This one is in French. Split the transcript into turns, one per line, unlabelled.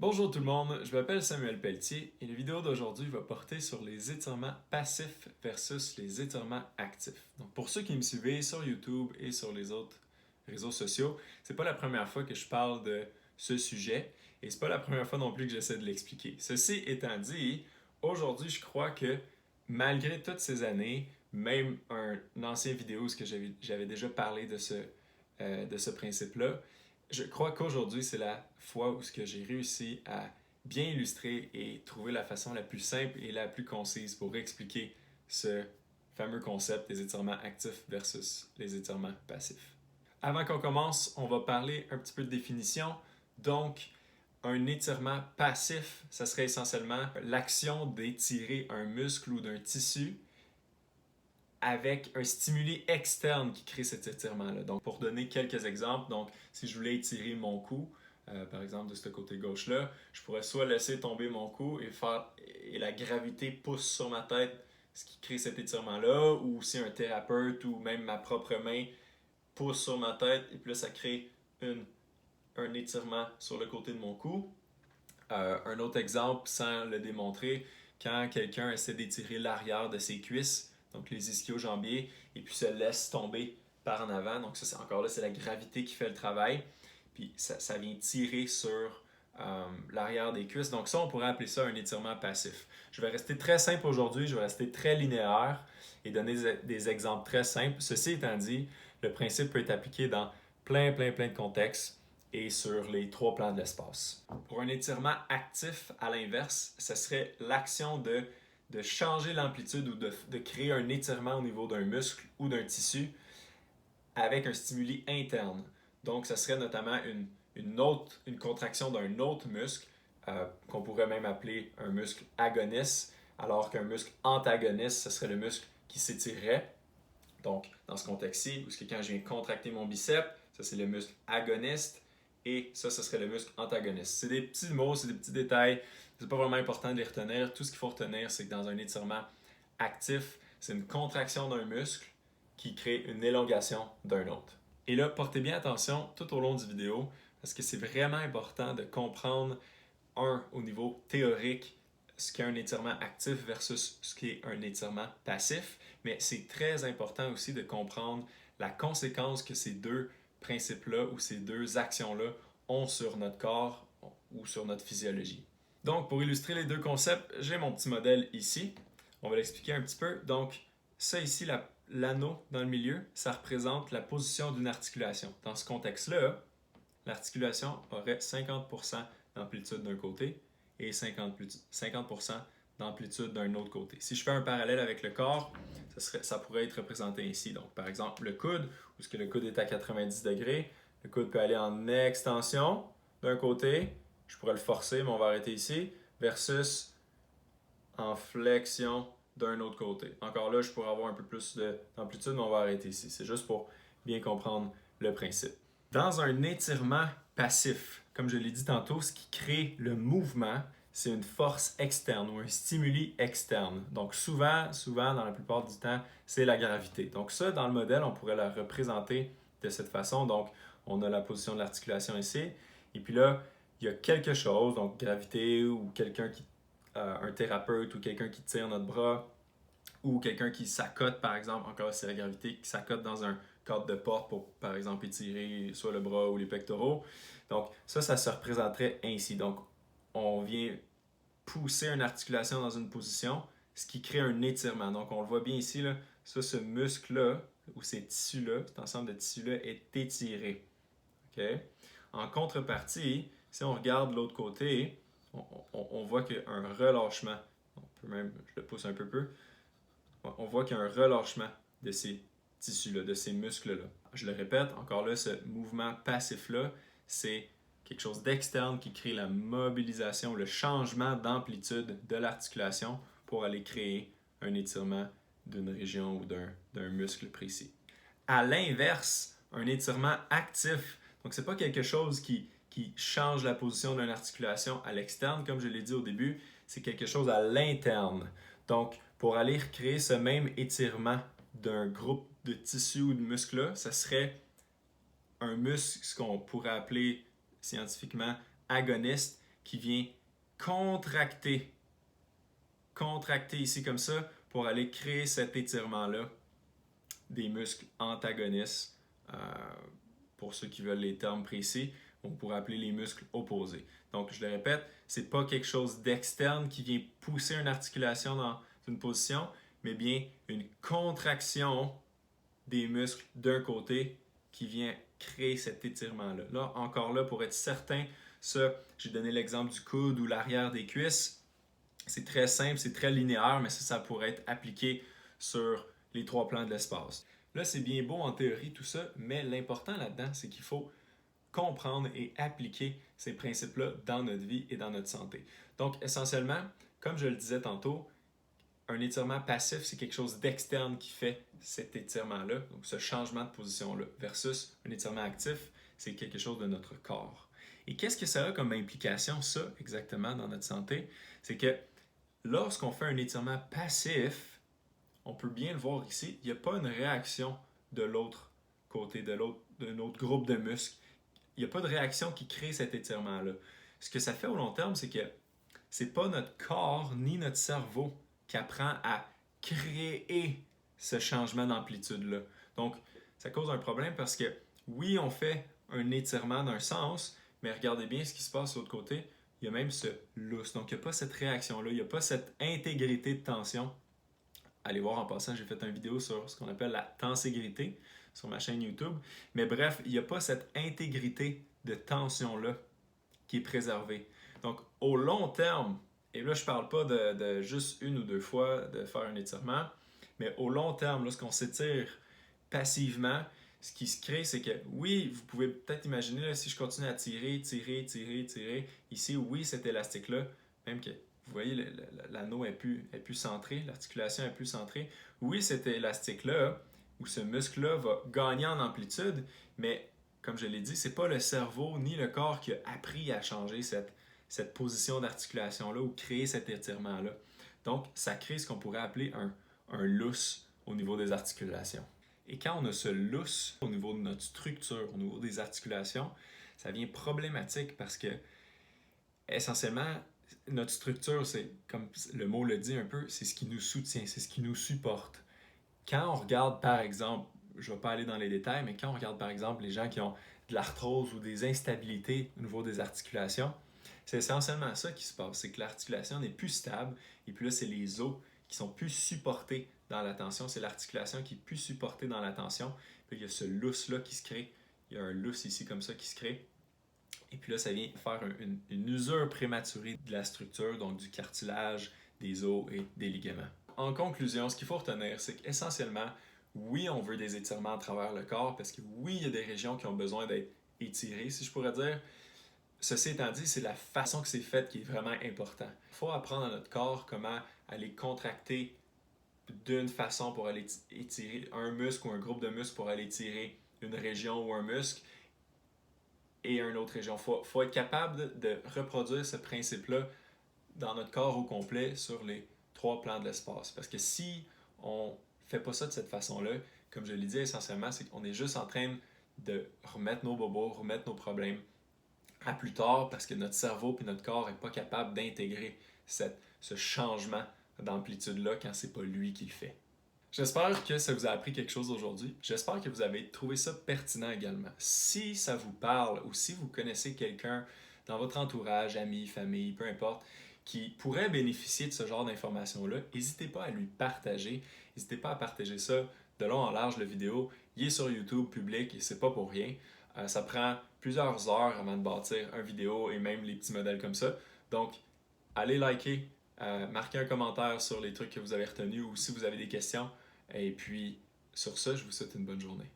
Bonjour tout le monde, je m'appelle Samuel Pelletier et la vidéo d'aujourd'hui va porter sur les étirements passifs versus les étirements actifs. Donc pour ceux qui me suivent sur YouTube et sur les autres réseaux sociaux, c'est pas la première fois que je parle de ce sujet et c'est pas la première fois non plus que j'essaie de l'expliquer. Ceci étant dit, aujourd'hui je crois que malgré toutes ces années, même un ancien vidéo où j'avais déjà parlé de ce principe-là, je crois qu'aujourd'hui, c'est la fois où j'ai réussi à bien illustrer et trouver la façon la plus simple et la plus concise pour expliquer ce fameux concept des étirements actifs versus les étirements passifs. Avant qu'on commence, on va parler un petit peu de définition. Donc, un étirement passif, ça serait essentiellement l'action d'étirer un muscle ou d'un tissu avec un stimuli externe qui crée cet étirement-là. Donc, pour donner quelques exemples, donc, si je voulais étirer mon cou, par exemple de ce côté gauche-là, je pourrais soit laisser tomber mon cou et la gravité pousse sur ma tête, ce qui crée cet étirement-là, ou si un thérapeute ou même ma propre main pousse sur ma tête, et puis là, ça crée un étirement sur le côté de mon cou. Un autre exemple, sans le démontrer, quand quelqu'un essaie d'étirer l'arrière de ses cuisses, donc les ischio-jambiers, et puis se laisse tomber par en avant. Donc ça, encore là, c'est la gravité qui fait le travail. Puis ça vient tirer sur l'arrière des cuisses. Donc ça, on pourrait appeler ça un étirement passif. Je vais rester très simple aujourd'hui, je vais rester très linéaire et donner des exemples très simples. Ceci étant dit, le principe peut être appliqué dans plein de contextes et sur les trois plans de l'espace. Pour un étirement actif, à l'inverse, ce serait l'action de changer l'amplitude ou de créer un étirement au niveau d'un muscle ou d'un tissu avec un stimuli interne. Donc, ce serait notamment une contraction d'un autre muscle qu'on pourrait même appeler un muscle agoniste, alors qu'un muscle antagoniste, ce serait le muscle qui s'étirerait. Donc, dans ce contexte-ci, où quand je viens contracter mon biceps, ça c'est le muscle agoniste et ça, ce serait le muscle antagoniste. C'est des petits mots, c'est des petits détails. C'est pas vraiment important de les retenir. Tout ce qu'il faut retenir, c'est que dans un étirement actif, c'est une contraction d'un muscle qui crée une élongation d'un autre. Et là, portez bien attention tout au long du vidéo parce que c'est vraiment important de comprendre, au niveau théorique, ce qu'est un étirement actif versus ce qu'est un étirement passif, mais c'est très important aussi de comprendre la conséquence que ces deux principes-là ou ces deux actions-là ont sur notre corps ou sur notre physiologie. Donc, pour illustrer les deux concepts, j'ai mon petit modèle ici. On va l'expliquer un petit peu. Donc, ça ici, l'anneau dans le milieu, ça représente la position d'une articulation. Dans ce contexte-là, l'articulation aurait 50% d'amplitude d'un côté et 50% d'amplitude d'un autre côté. Si je fais un parallèle avec le corps, ça pourrait être représenté ici. Donc, par exemple, le coude, où le coude est à 90 degrés, le coude peut aller en extension d'un côté, je pourrais le forcer, mais on va arrêter ici, versus en flexion d'un autre côté. Encore là, je pourrais avoir un peu plus d'amplitude, mais on va arrêter ici. C'est juste pour bien comprendre le principe. Dans un étirement passif, comme je l'ai dit tantôt, ce qui crée le mouvement, c'est une force externe ou un stimuli externe. Donc souvent, dans la plupart du temps, c'est la gravité. Donc ça, dans le modèle, on pourrait la représenter de cette façon. Donc on a la position de l'articulation ici. Et puis là, il y a quelque chose, donc gravité ou un thérapeute ou quelqu'un qui tire notre bras ou quelqu'un qui s'accote, par exemple, encore c'est la gravité, qui s'accote dans un cadre de porte pour, par exemple, étirer soit le bras ou les pectoraux. Donc ça se représenterait ainsi. Donc on vient pousser une articulation dans une position, ce qui crée un étirement. Donc on le voit bien ici, là, ce muscle-là, ou ces tissus-là, cet ensemble de tissus-là est étiré. Okay? En contrepartie, si on regarde l'autre côté, on voit qu'il y a un relâchement. Je le pousse un peu. On voit qu'il y a un relâchement de ces tissus-là, de ces muscles-là. Je le répète, encore là, ce mouvement passif-là, c'est quelque chose d'externe qui crée la mobilisation, le changement d'amplitude de l'articulation pour aller créer un étirement d'une région ou d'un muscle précis. À l'inverse, un étirement actif, donc c'est pas quelque chose qui change la position d'une articulation à l'externe, comme je l'ai dit au début, c'est quelque chose à l'interne. Donc, pour aller recréer ce même étirement d'un groupe de tissus ou de muscles-là, ce serait un muscle, ce qu'on pourrait appeler scientifiquement agoniste, qui vient contracter ici comme ça pour aller créer cet étirement-là des muscles antagonistes. Pour ceux qui veulent les termes précis, on pourrait appeler les muscles opposés. Donc, je le répète, ce n'est pas quelque chose d'externe qui vient pousser une articulation dans une position, mais bien une contraction des muscles d'un côté qui vient créer cet étirement-là. Là, encore là, pour être certain, ça, j'ai donné l'exemple du coude ou l'arrière des cuisses. C'est très simple, c'est très linéaire, mais ça pourrait être appliqué sur les 3 plans de l'espace. Là, c'est bien beau en théorie tout ça, mais l'important là-dedans, c'est qu'il faut comprendre et appliquer ces principes-là dans notre vie et dans notre santé. Donc, essentiellement, comme je le disais tantôt, un étirement passif, c'est quelque chose d'externe qui fait cet étirement-là, donc ce changement de position-là, versus un étirement actif, c'est quelque chose de notre corps. Et qu'est-ce que ça a comme implication, ça, exactement, dans notre santé? C'est que lorsqu'on fait un étirement passif, on peut bien le voir ici, il n'y a pas une réaction de l'autre côté, d'un autre groupe de muscles. Il n'y a pas de réaction qui crée cet étirement-là. Ce que ça fait au long terme, c'est que ce n'est pas notre corps ni notre cerveau qui apprend à créer ce changement d'amplitude-là. Donc, ça cause un problème parce que oui, on fait un étirement d'un sens, mais regardez bien ce qui se passe de l'autre côté. Il y a même ce lousse. Donc, il n'y a pas cette réaction-là, il n'y a pas cette intégrité de tension. Allez voir en passant, j'ai fait une vidéo sur ce qu'on appelle la tenségrité sur ma chaîne YouTube. Mais bref, il n'y a pas cette intégrité de tension-là qui est préservée. Donc, au long terme, et là, je ne parle pas de juste 1 ou 2 fois de faire un étirement, mais au long terme, lorsqu'on s'étire passivement, ce qui se crée, c'est que oui, vous pouvez peut-être imaginer, là, si je continue à tirer, ici, oui, cet élastique-là, même que vous voyez, l'anneau est plus centré, l'articulation est plus centrée. Oui, cet élastique-là, ou ce muscle-là, va gagner en amplitude, mais comme je l'ai dit, ce n'est pas le cerveau ni le corps qui a appris à changer cette position d'articulation-là ou créer cet étirement-là. Donc, ça crée ce qu'on pourrait appeler un lousse au niveau des articulations. Et quand on a ce lousse au niveau de notre structure, au niveau des articulations, ça devient problématique parce que, essentiellement, notre structure, c'est, comme le mot le dit un peu, c'est ce qui nous soutient, c'est ce qui nous supporte. Quand on regarde, par exemple, je ne vais pas aller dans les détails, mais quand on regarde, par exemple, les gens qui ont de l'arthrose ou des instabilités au niveau des articulations, c'est essentiellement ça qui se passe, c'est que l'articulation n'est plus stable, et puis là, c'est les os qui sont plus supportés dans la tension, c'est l'articulation qui est plus supportée dans la tension, puis il y a ce lousse-là qui se crée, il y a un lousse ici comme ça qui se crée, et puis là, ça vient faire une usure prématurée de la structure, donc du cartilage, des os et des ligaments. En conclusion, ce qu'il faut retenir, c'est qu'essentiellement, oui, on veut des étirements à travers le corps, parce que oui, il y a des régions qui ont besoin d'être étirées, si je pourrais dire. Ceci étant dit, c'est la façon que c'est fait qui est vraiment important. Il faut apprendre à notre corps comment aller contracter d'une façon pour aller étirer un muscle ou un groupe de muscles pour aller étirer une région ou un muscle et une autre région. Il faut être capable de reproduire ce principe-là dans notre corps au complet sur les 3 plans de l'espace. Parce que si on ne fait pas ça de cette façon-là, comme je l'ai dit essentiellement, c'est qu'on est juste en train de remettre nos bobos, remettre nos problèmes à plus tard parce que notre cerveau et notre corps n'est pas capable d'intégrer ce changement d'amplitude-là quand c'est pas lui qui le fait. J'espère que ça vous a appris quelque chose aujourd'hui. J'espère que vous avez trouvé ça pertinent également. Si ça vous parle ou si vous connaissez quelqu'un dans votre entourage, amis, famille, peu importe, qui pourrait bénéficier de ce genre d'informations-là, n'hésitez pas à lui partager. N'hésitez pas à partager ça de long en large, la vidéo. Il est sur YouTube public et c'est pas pour rien. Ça prend plusieurs heures avant de bâtir une vidéo et même les petits modèles comme ça. Donc, allez liker, marquez un commentaire sur les trucs que vous avez retenus ou si vous avez des questions. Et puis, sur ça, je vous souhaite une bonne journée.